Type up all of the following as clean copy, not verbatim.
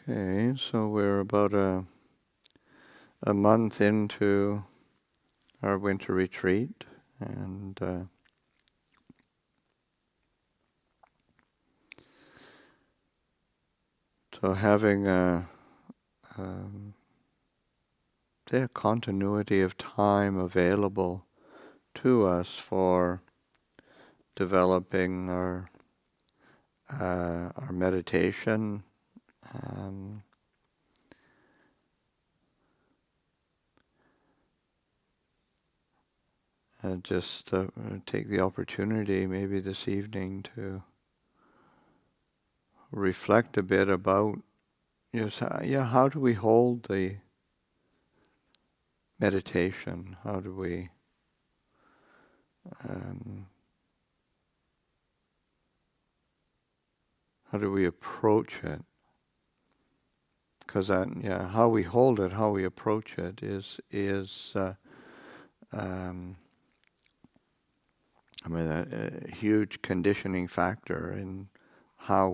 Okay, so we're about a month into our winter retreat, and so having um, say a continuity of time available to us for developing our meditation. Um, just take the opportunity maybe this evening to reflect a bit about how do we hold the meditation? How do we um, approach it? Because how we hold it, how we approach it is a huge conditioning factor in how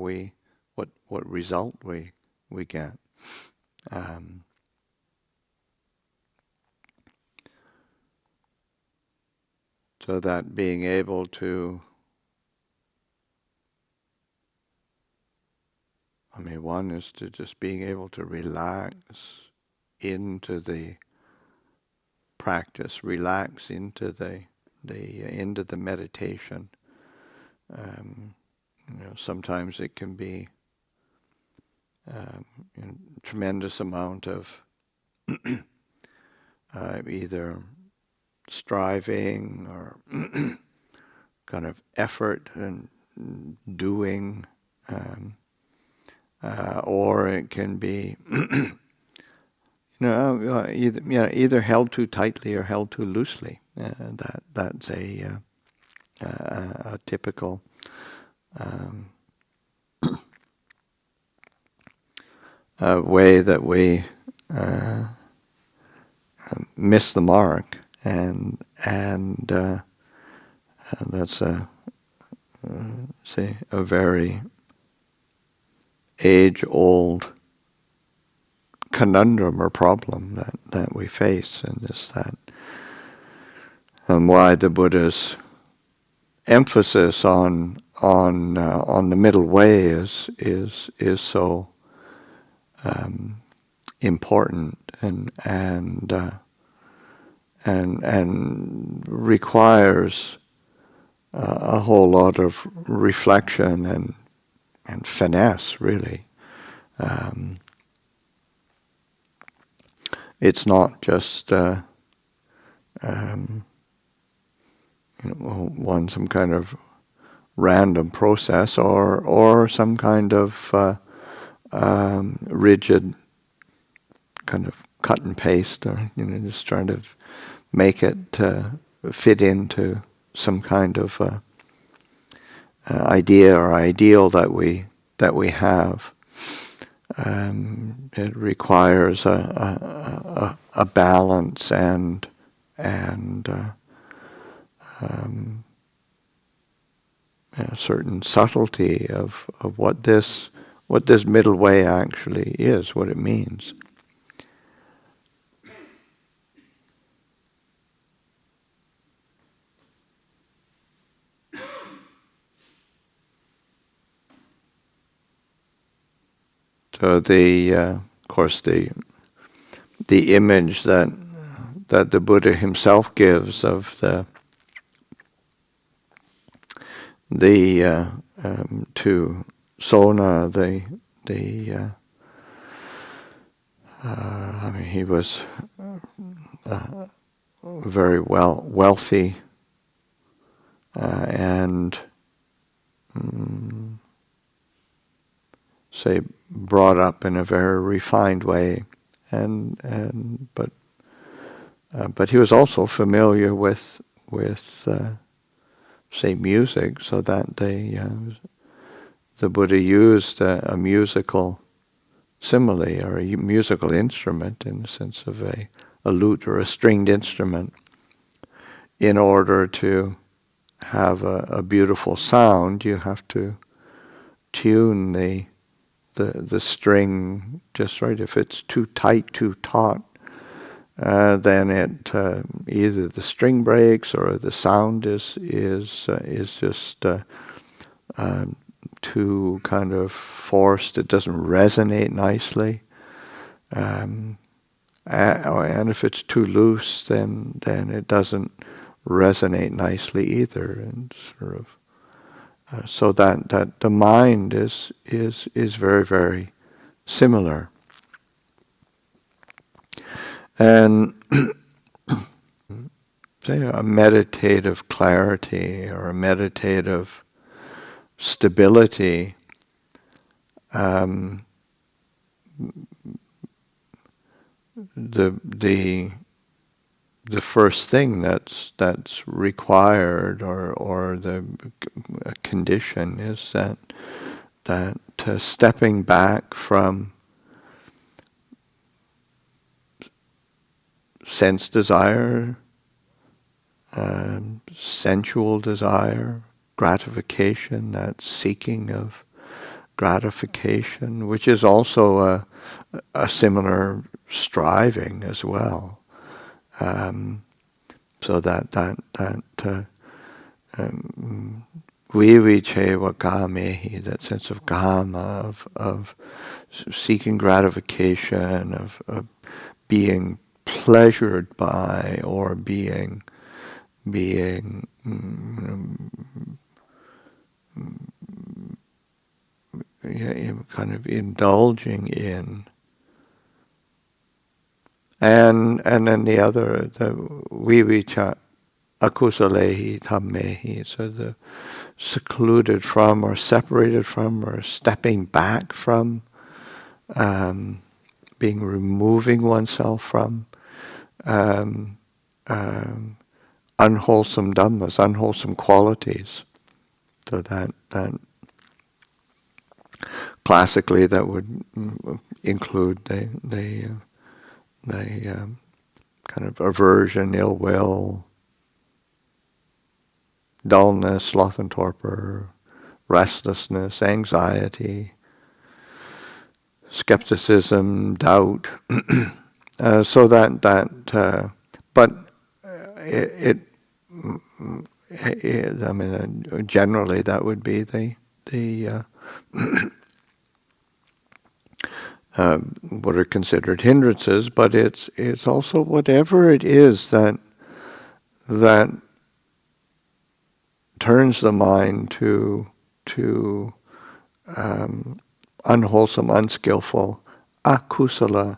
what result we get. Um, so that being able to, one is to just being able to relax into the practice, relax into the into the meditation. Sometimes it can be tremendous amount of either striving or kind of effort and doing, or it can be either held too tightly or held too loosely. That's a typical way that we miss the mark, and that's a very age-old conundrum or problem that we face, and just that, and why the Buddha's emphasis on the middle way is so important and requires a whole lot of reflection and finesse, really. It's not just some kind of random process or some kind of rigid kind of cut and paste, or just trying to make it fit into some kind of idea or ideal that we have. It requires a balance and a certain subtlety of what this middle way actually is, what it means. So of course, the image that the Buddha himself gives of to Sona, he was very wealthy and brought up in a very refined way, but he was also familiar with music, so that the Buddha used a musical simile or a musical instrument in the sense of a lute or a stringed instrument in order to have a beautiful sound. You have to tune the the string just right. If it's too tight, too taut, then it either the string breaks or the sound is just too kind of forced. It doesn't resonate nicely. And if it's too loose, then it doesn't resonate nicely either. And sort of so that the mind is very, very similar. And say a meditative clarity or a meditative stability, the first thing that's required or the condition is that stepping back from sense desire, sensual desire, gratification, that seeking of gratification, which is also a similar striving as well. So that vivicheva kamehi, that sense of kama, of seeking gratification, of being pleasured by or being kind of indulging in. And then the other, the vivicha akusalehi tammehi, so the secluded from or separated from or stepping back from, being removing oneself from unwholesome dhammas, unwholesome qualities. So that classically that would include the kind of aversion, ill will, dullness, sloth and torpor, restlessness, anxiety, skepticism, doubt. So but it I mean, generally that would be the what are considered hindrances, but it's also whatever it is that turns the mind to unwholesome, unskillful, akusala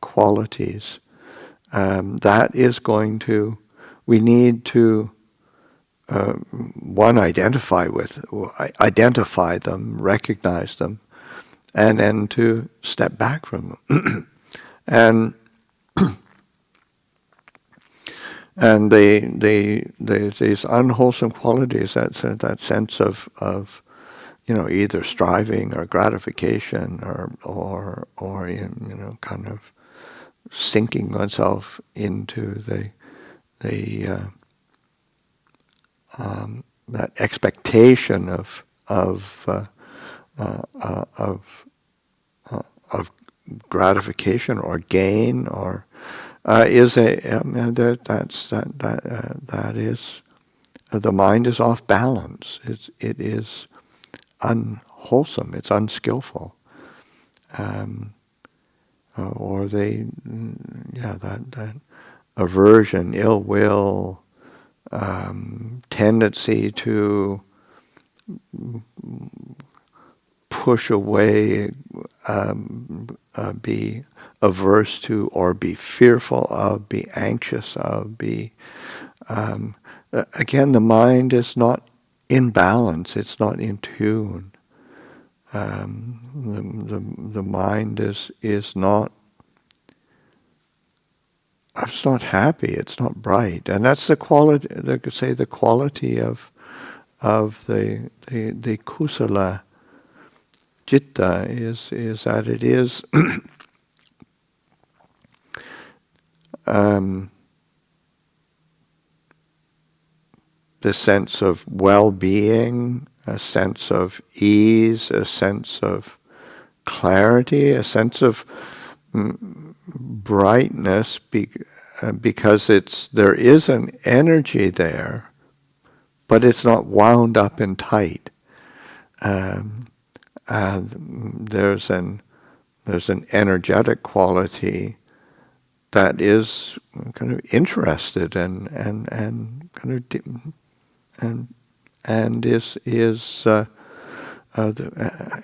qualities. That is going to, we need to one, identify them, recognize them, and then to step back from them. And these unwholesome qualities, that sense of either striving or gratification or kind of sinking oneself into that expectation of gratification or gain or is that is the mind is off balance. It is unwholesome. It's unskillful, or that aversion, ill will, tendency to push away, be averse to, or be fearful of, be anxious of, be again, the mind is not in balance. It's not in tune. The mind is not. It's not happy. It's not bright, and that's the quality. They could say the quality of the kusala citta is that it is the sense of well-being, a sense of ease, a sense of clarity, a sense of brightness, because there is an energy there, but it's not wound up and tight. There's an energetic quality that is kind of interested and kind of and is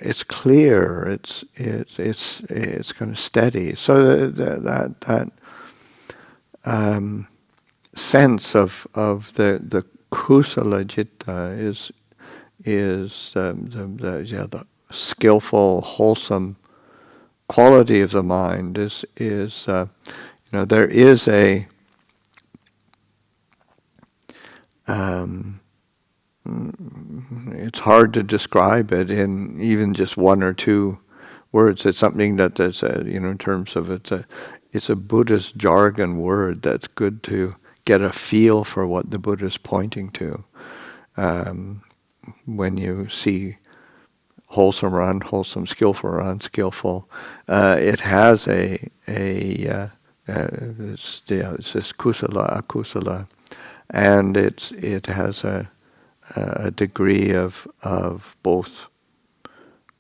it's clear. It's kind of steady. So that sense of the kusala citta is the skillful, wholesome quality of the mind is there is a it's hard to describe it in even just one or two words. It's something that is in terms of it's a Buddhist jargon word that's good to get a feel for what the Buddha is pointing to. When you see wholesome or unwholesome, skillful or unskillful, it has it's this kusala, akusala, and it has a degree of both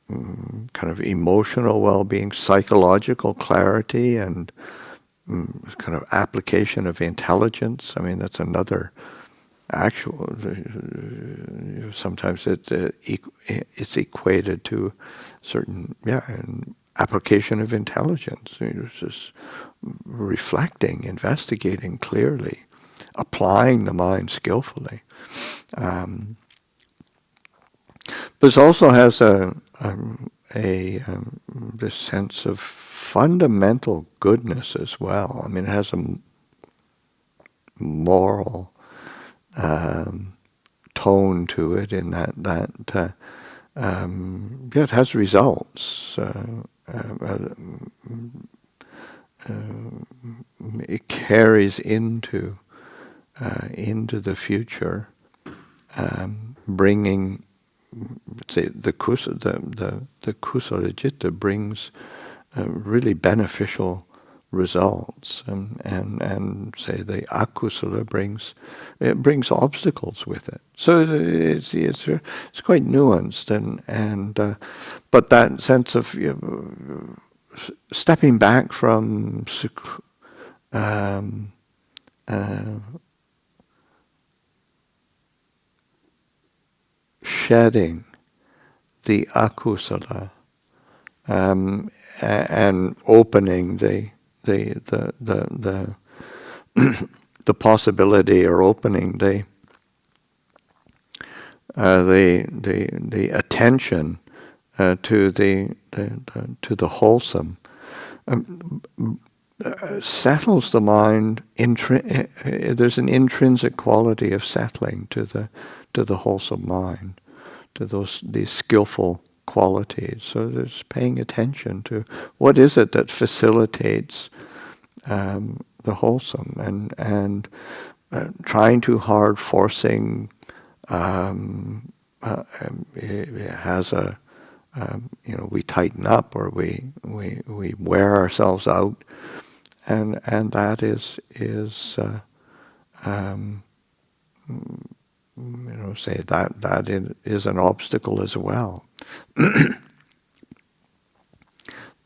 kind of emotional well-being, psychological clarity, and kind of application of intelligence. I mean, that's another actual. Sometimes it's equated to certain an application of intelligence. It's just reflecting, investigating clearly, applying the mind skillfully. But it also has this sense of fundamental goodness as well. I mean, it has a moral tone to it in that it has results. It carries into the future, bringing, say, the kusala citta brings really beneficial results, and say the akusala brings obstacles with it. So it's quite nuanced, and but that sense of stepping back from shedding the akusala, and opening the the possibility, or opening the attention to the wholesome, settles the mind. There's an intrinsic quality of settling to the wholesome mind, to these skillful qualities. So there's paying attention to what is it that facilitates the wholesome, and trying too hard, forcing, it has we tighten up, or we wear ourselves out, and that is say that is an obstacle as well,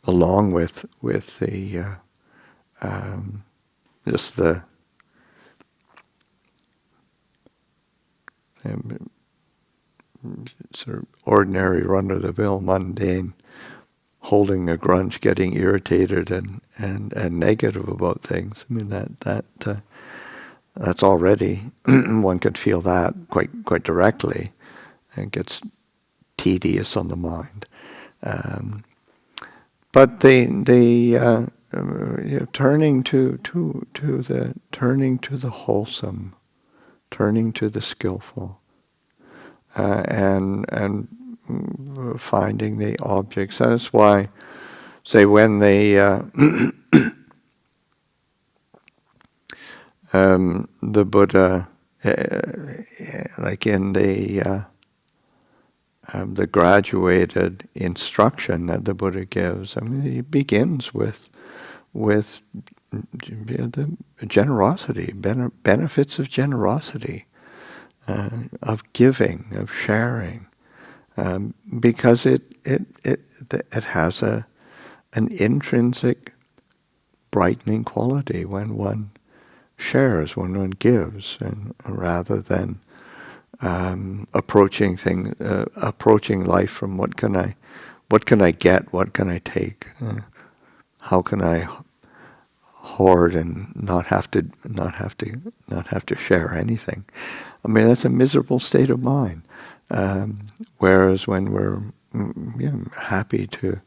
along with the just the sort of ordinary, run-of-the-mill, mundane, holding a grudge, getting irritated and negative about things. I mean, that's already one could feel that quite directly, and it gets tedious on the mind. But the turning to the wholesome, turning to the skillful, and finding the objects. That's why, say, when the Buddha, like in the the graduated instruction that the Buddha gives. I mean, he begins with the generosity, benefits of generosity, of giving, of sharing, because it has an intrinsic brightening quality when one shares, when one gives, and rather than approaching life from what can I get, what can I take, how can I hoard and not have to share anything. I mean, that's a miserable state of mind. Whereas when we're happy to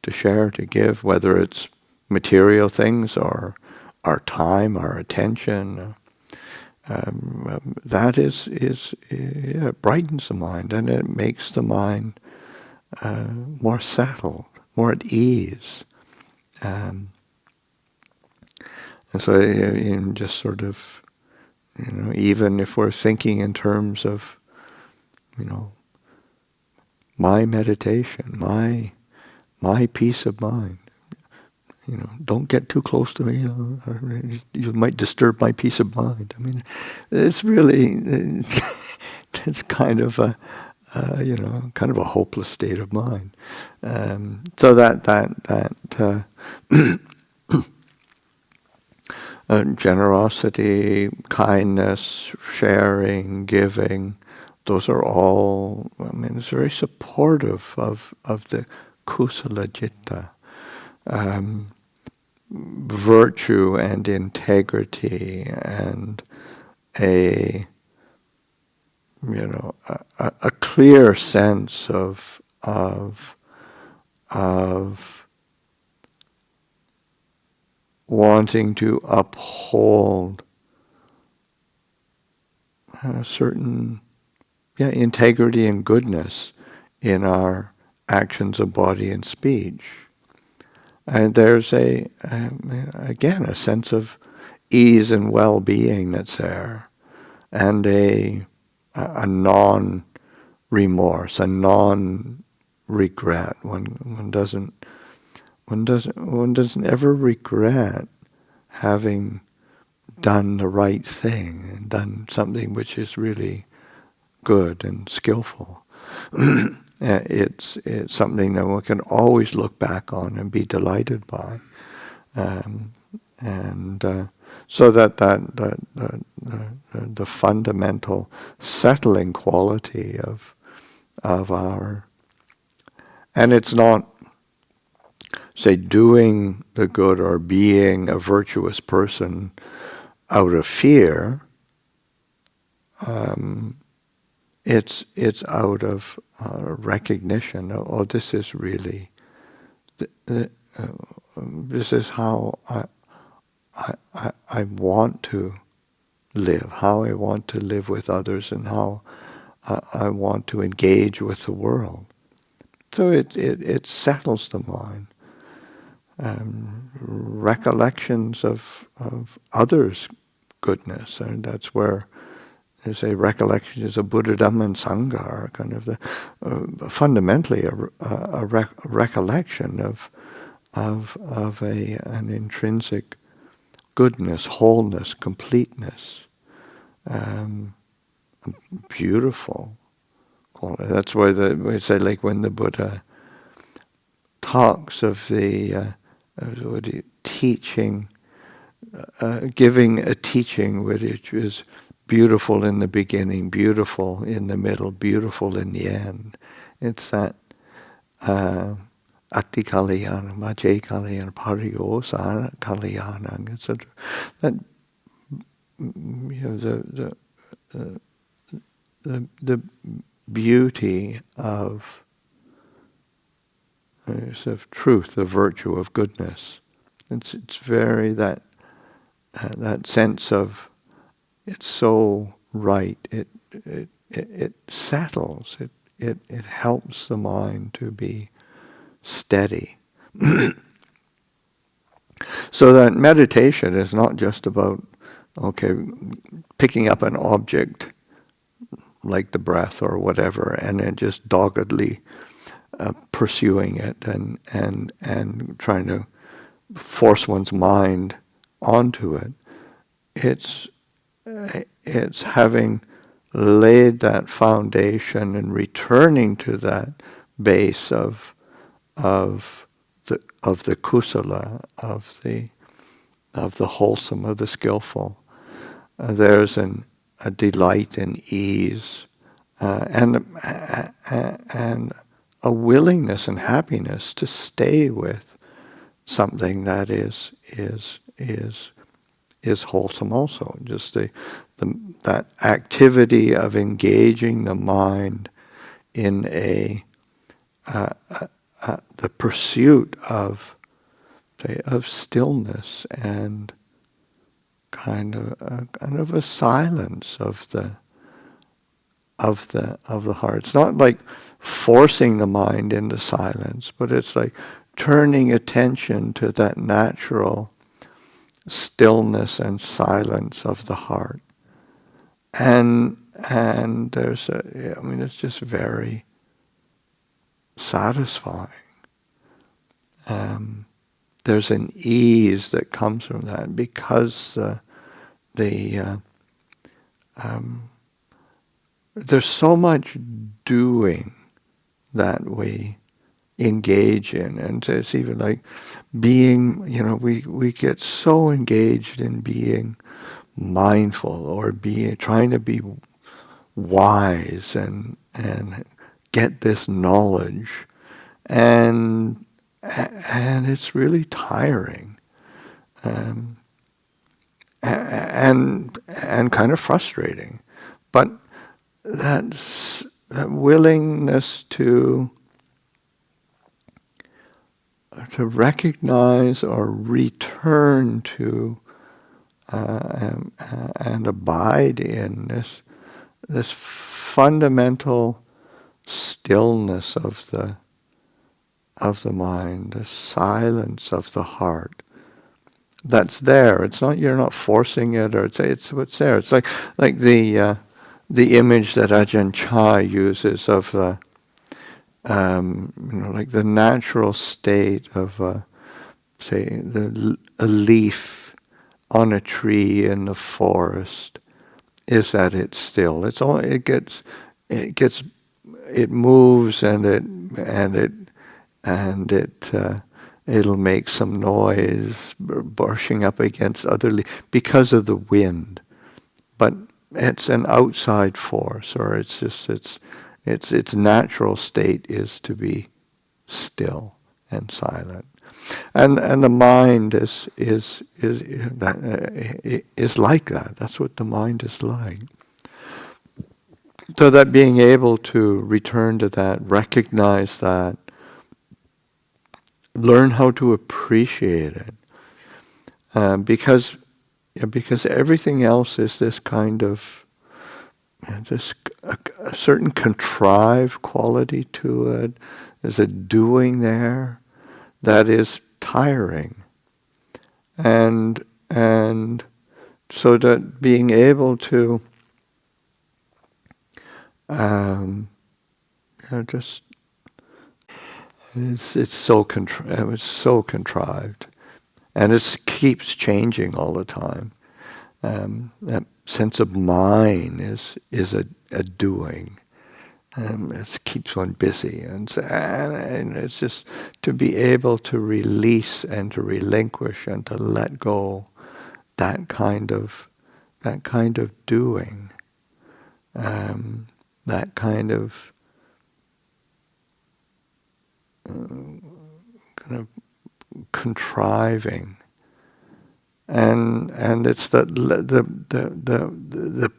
share, to give, whether it's material things or our time, our attention, that it brightens the mind, and it makes the mind more settled, more at ease. And so, just sort of, even if we're thinking in terms of, my meditation, my peace of mind. Don't get too close to me. You might disturb my peace of mind. I mean, it's really it's kind of a hopeless state of mind. So that generosity, kindness, sharing, giving, those are all. I mean, it's very supportive of the kusala citta. Virtue and integrity and a clear sense of wanting to uphold a certain integrity and goodness in our actions of body and speech. And there's again a sense of ease and well-being that's there, and a non-remorse, a non-regret. One doesn't ever regret having done the right thing and done something which is really good and skillful. It's something that one can always look back on and be delighted by, so that the fundamental settling quality of our, and it's not, say, doing the good or being a virtuous person out of fear. It's out of recognition. Oh, this is really, this is how I want to live, how I want to live with others, and how I want to engage with the world. So it settles the mind. Recollections of others' goodness, and that's where, as a recollection is a Buddha, Dhamma, and Sangha are kind of the fundamentally a recollection of an intrinsic goodness, wholeness, completeness, beautiful quality. That's why we say, like when the Buddha talks of the teaching, giving a teaching which is beautiful in the beginning, beautiful in the middle, beautiful in the end. It's that Ati Kalyana, Majje Kalyana, Pariyosana Kalyana. It's that the beauty of truth, the virtue of goodness. It's very that sense of, it's so right. It settles. It helps the mind to be steady. So that meditation is not just about picking up an object, like the breath or whatever, and then just doggedly pursuing it and trying to force one's mind onto it. It's having laid that foundation and returning to that base of the kusala, of the wholesome, of the skillful. There's a delight and ease, and a willingness and happiness to stay with something that is wholesome also. Just that activity of engaging the mind in the pursuit of stillness and kind of a silence of the heart. It's not like forcing the mind into silence, but it's like turning attention to that natural stillness and silence of the heart. And there's it's just very satisfying. There's an ease that comes from that because there's so much doing that we engage in, and it's even like being, we get so engaged in being mindful or trying to be wise and get this knowledge, and it's really tiring, and kind of frustrating. But that willingness to recognize or return to and abide in this fundamental stillness of the mind, the silence of the heart. That's there. It's not, you're not forcing it, or it's what's there. It's like the image that Ajahn Chah uses of like the natural state of say a leaf on a tree in the forest is that it's still. It's only it moves and it'll make some noise brushing up against other leaves because of the wind, but it's an outside force, or it's just its natural state is to be still and silent, and the mind is like that. That's what the mind is like. So that being able to return to that, recognize that, learn how to appreciate it, because everything else is this kind of a certain contrived quality to it. There's a doing there that is tiring, and so that being able to just it's so contrived, and it keeps changing all the time. That sense of mine is a doing. It keeps one busy, and it's just to be able to release and to relinquish and to let go that kind of doing, that kind of contriving, and it's the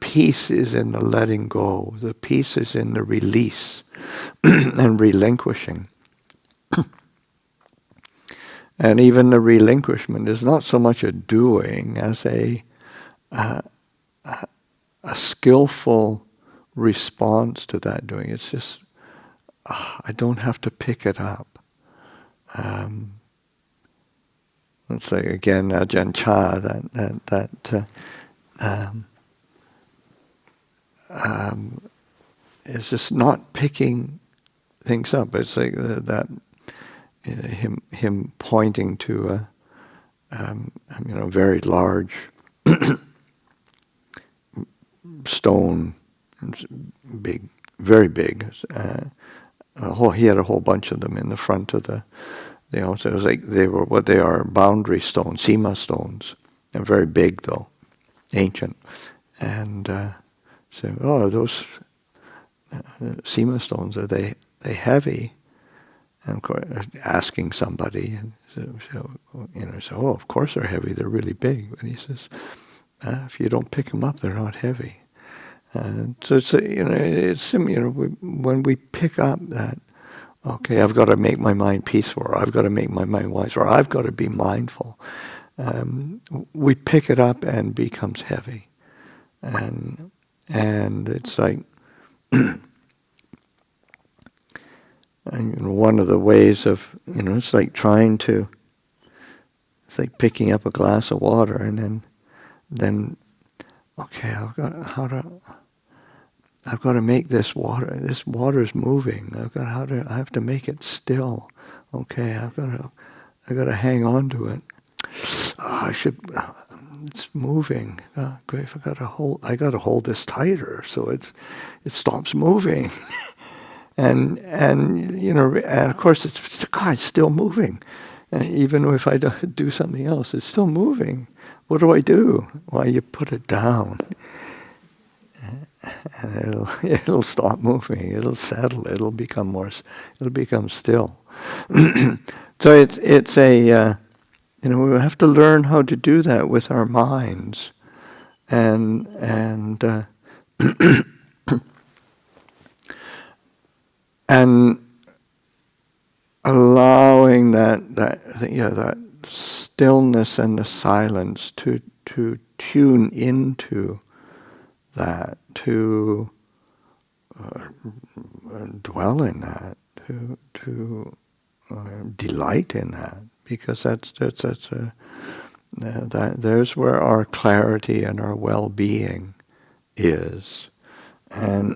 peace is in the letting go. The peace is in the release and relinquishing. And even the relinquishment is not so much a doing as a skillful response to that doing. It's just I don't have to pick it up. It's like again Ajahn Chah it's just not picking things up. It's like that him pointing to a very large stone, big, very big. He had a whole bunch of them in the front of the altar. It was like they were what they are, boundary stones, sima stones. They're very big though, ancient. And so, those sima stones, are they heavy? And of course, asking somebody, and so, of course they're heavy. They're really big. But he says, if you don't pick them up, they're not heavy. So it's similar. When we pick up that, okay, I've got to make my mind peaceful, or I've got to make my mind wise, or I've got to be mindful. We pick it up and becomes heavy, and it's like. And one of the ways of, it's like it's like picking up a glass of water and then okay, I've got to make this water's moving. I have to make it still. Okay, I've got to hang on to it. It's moving. Great, I got to hold this tighter so it stops moving. And of course it's still moving. Even if I do something else, it's still moving. What do I do? Well, you put it down, and it'll stop moving. It'll settle. It'll become still. So it's a we have to learn how to do that with our minds, and and allowing that stillness and the silence to tune into that, to dwell in that, to delight in that, because there's where our clarity and our well-being is, and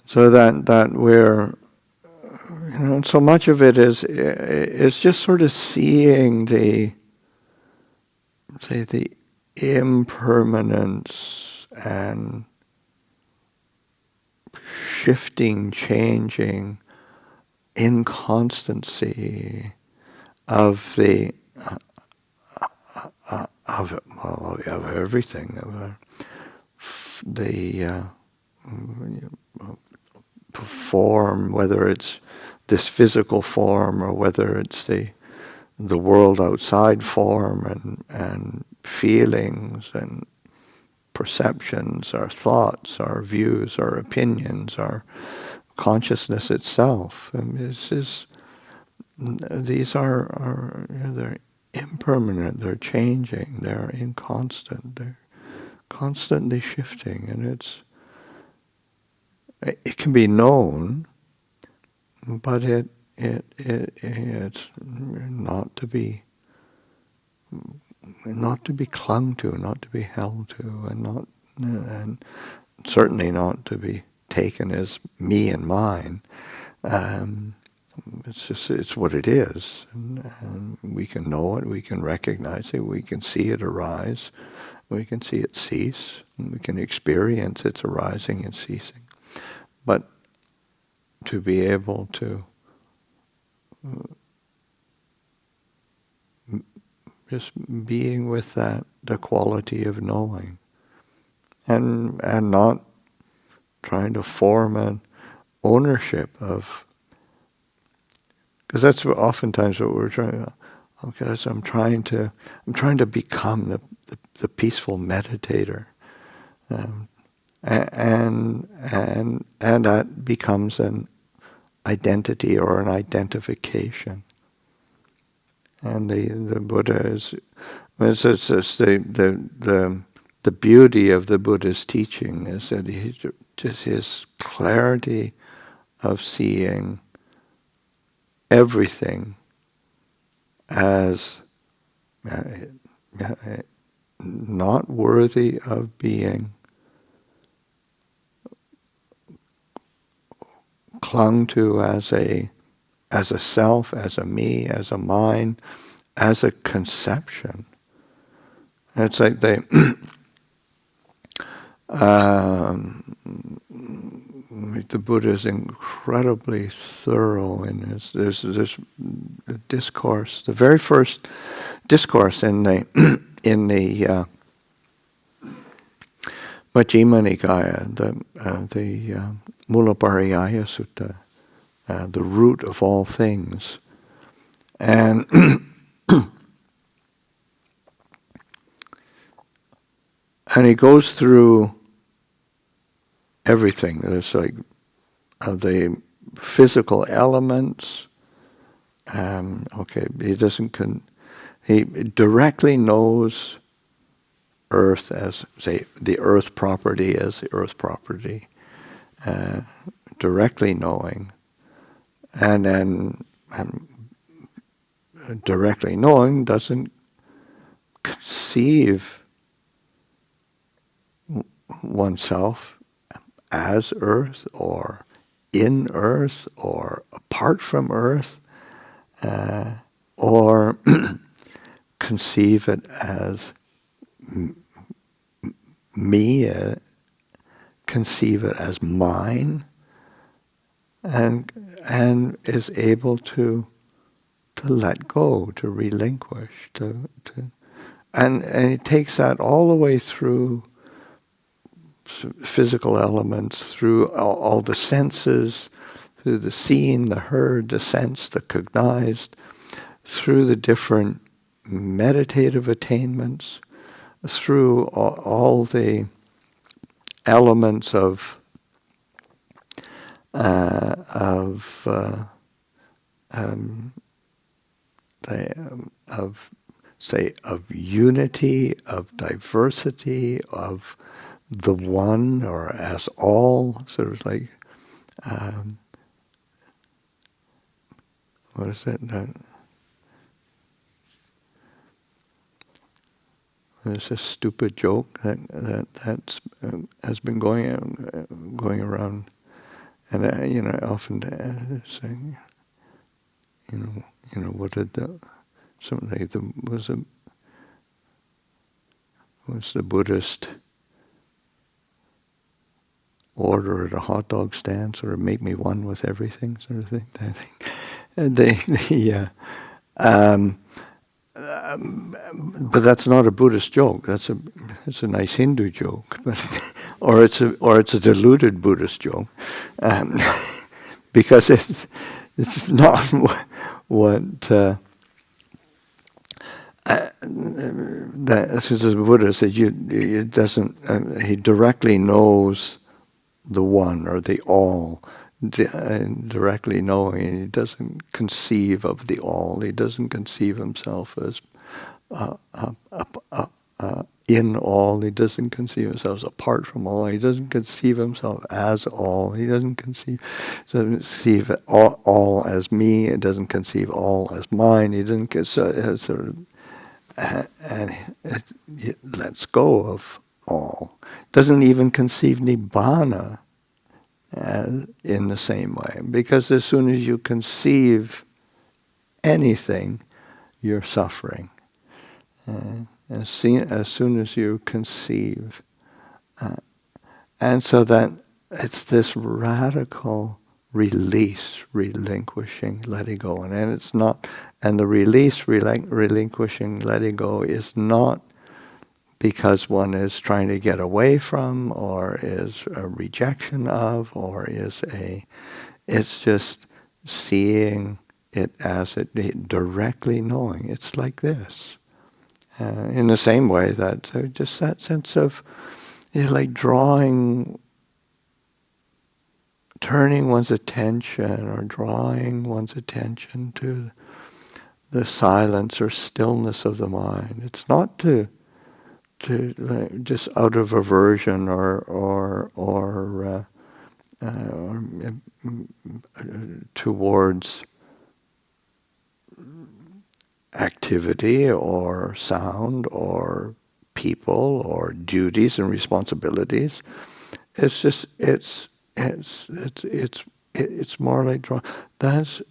so that we're, so much of it is just sort of seeing the impermanence and shifting, changing, inconstancy of everything, of the form, whether it's this physical form or whether it's the world outside form, and feelings and perceptions, our thoughts, our views, our opinions, our consciousness itself. And these are they're impermanent, they're changing, they're inconstant, they're constantly shifting, and it can be known, but it's not to be clung to, not to be held to, and certainly not to be taken as me and mine. It's what it is, and we can know it, we can recognize it, we can see it arise, we can see it cease, and we can experience its arising and ceasing. But to be able to just being with that, the quality of knowing, and not trying to form an ownership of, because that's oftentimes what we're trying to. Okay, so I'm trying to become the peaceful meditator, and that becomes an identity or an identification. And the Buddha is, it's the beauty of the Buddha's teaching is that just his clarity of seeing everything as not worthy of being clung to as a self, as a me, as a mind, as a conception. It's like they the Buddha is incredibly thorough in his. There's this discourse, the very first discourse in the in the Majjhima Nikaya, the Mulapariyaya Sutta, the root of all things, and and he goes through everything. There's like the physical elements. He doesn't. He directly knows earth as, say, the earth property as the earth property, directly knowing, and then directly knowing doesn't conceive oneself as earth or in earth or apart from earth, or conceive it as me, conceive it as mine, and is able to let go, to relinquish, and it takes that all the way through physical elements, through all the senses, through the seen, the heard, the sensed, the cognized, through the different meditative attainments, through all the elements of unity, of diversity, of the one, or as all, sort of like, what is it? There's a stupid joke that's has been going around, and I often say, what did was the Buddhist order at a hot dog stand, sort of make me one with everything, sort of thing. I think, and but that's not a Buddhist joke. It's a nice Hindu joke, but or it's a diluted Buddhist joke, because it's not what that. As the Buddha said, it doesn't. He directly knows the one or the all, directly knowing. He doesn't conceive of the all. He doesn't conceive himself as in all. He doesn't conceive himself as apart from all. He doesn't conceive himself as all. He doesn't conceive all as me. He doesn't conceive all as mine. He doesn't sort of, and it lets go of all. Doesn't even conceive nibbana in the same way, because as soon as you conceive anything, you're suffering. As soon as you conceive, and so that it's this radical release, relinquishing, letting go, and it's not. And the release, relinquishing, letting go is not because one is trying to get away from, or is a rejection of, or is it's just seeing it as it, directly knowing. It's like this. In the same way that just that sense of, like turning one's attention, or drawing one's attention to the silence or stillness of the mind. It's not to just out of aversion or towards activity or sound or people or duties and responsibilities. It's just it's morally drawn. That's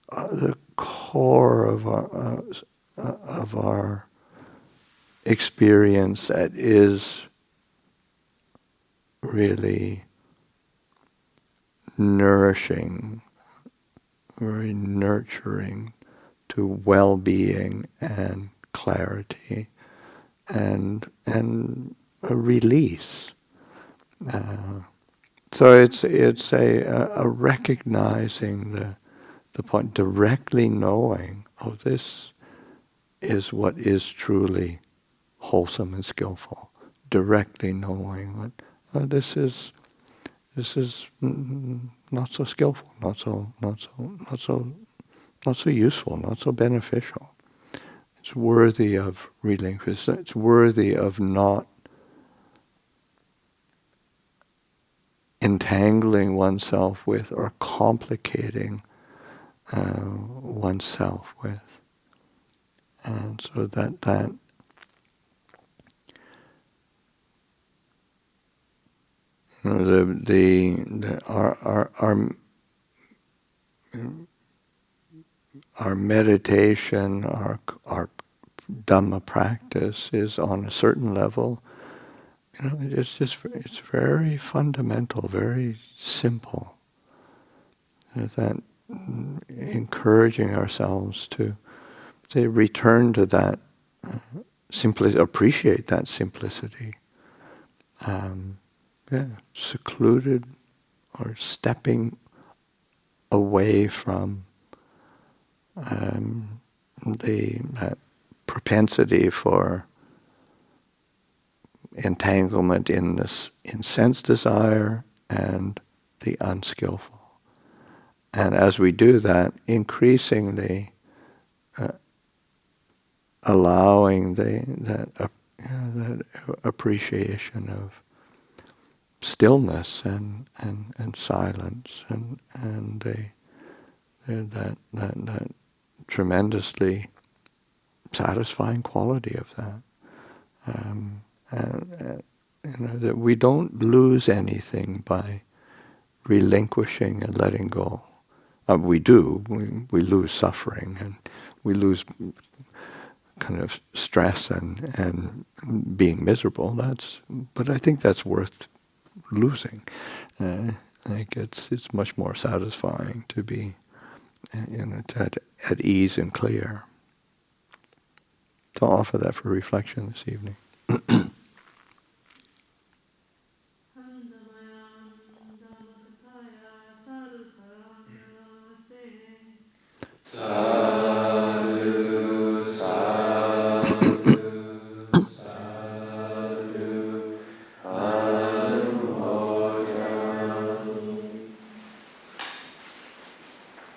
the core of our experience that is really nourishing, very nurturing to well-being and clarity and a release. So it's a recognizing the point, directly knowing, oh, this is what is truly wholesome and skillful. Directly knowing what this is not so skillful, not so useful, not so beneficial. It's worthy of relinquishment. It's worthy of not entangling oneself with or complicating oneself with. And so that you know, our meditation, our Dhamma practice is on a certain level. You know, it's very fundamental, very simple. That encouraging ourselves to say return to that simplicity, appreciate that simplicity. Secluded or stepping away from that propensity for entanglement in sense desire and the unskillful. And as we do that, increasingly allowing that appreciation of stillness and silence and that tremendously satisfying quality of that. And you know, that we don't lose anything by relinquishing and letting go. We do. We lose suffering and we lose kind of stress and being miserable. But I think that's worth losing. I think it's much more satisfying to be, at ease and clear. So I'll offer that for reflection this evening. Sadhu, sadhu.